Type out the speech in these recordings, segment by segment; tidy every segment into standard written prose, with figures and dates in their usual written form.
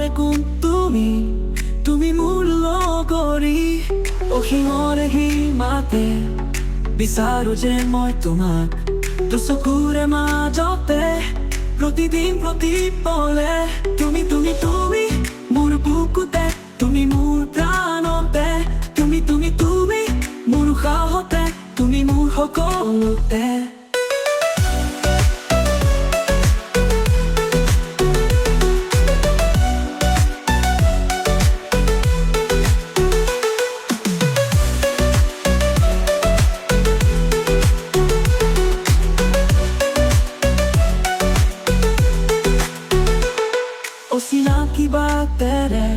মৰে কোন তুমি মোৰ লগৰী অসীমৰে সীমাতে বিচাৰো যে মই তোমাক দুচকুৰে মাজতে প্ৰতিদিন প্ৰতিপলে তুমি মোৰ বুকুতে তুমি মোৰ প্ৰাণতে তুমি মোৰ সাহতে তুমি মোৰ সকলোতে চিনাকি বাটেৰে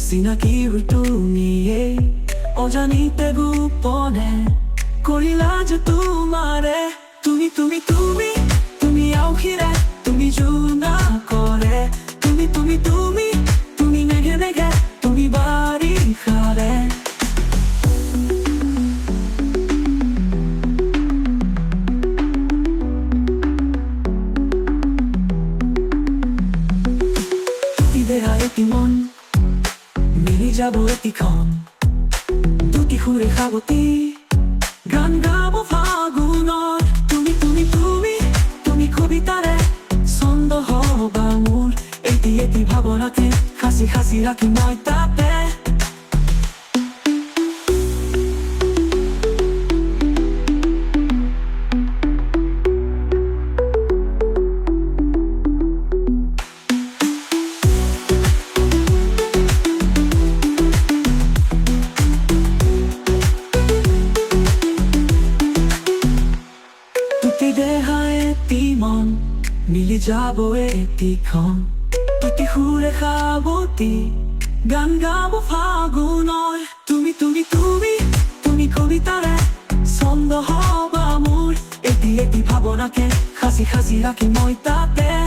চিনাকিৰ তুমিয়ে অজানিতে গোপনে কৰিলা যে তোমাৰে তুমি আউসিৰে তুমি জোনা কৰে তুমি নেগে তুমি বাৰিষাৰে এটি মন মিলি যাব এটিখন দুটি সুৰে সাৱতি গান গাব ফাগুনৰ তুমি কবিতাৰে ছন্দ হবা মোৰ এটি ভাৱনাতে সাঁচি ৰাখি মই তাতে মন মিলি যাব এটিখন দুটি সুৰে সাৱতি গান গাব ফাগুনৰ তুমি কবিতাৰে ছন্দ হবা মোৰ এটি ভাৱনাকে সাঁচি ৰাখি মই তাতে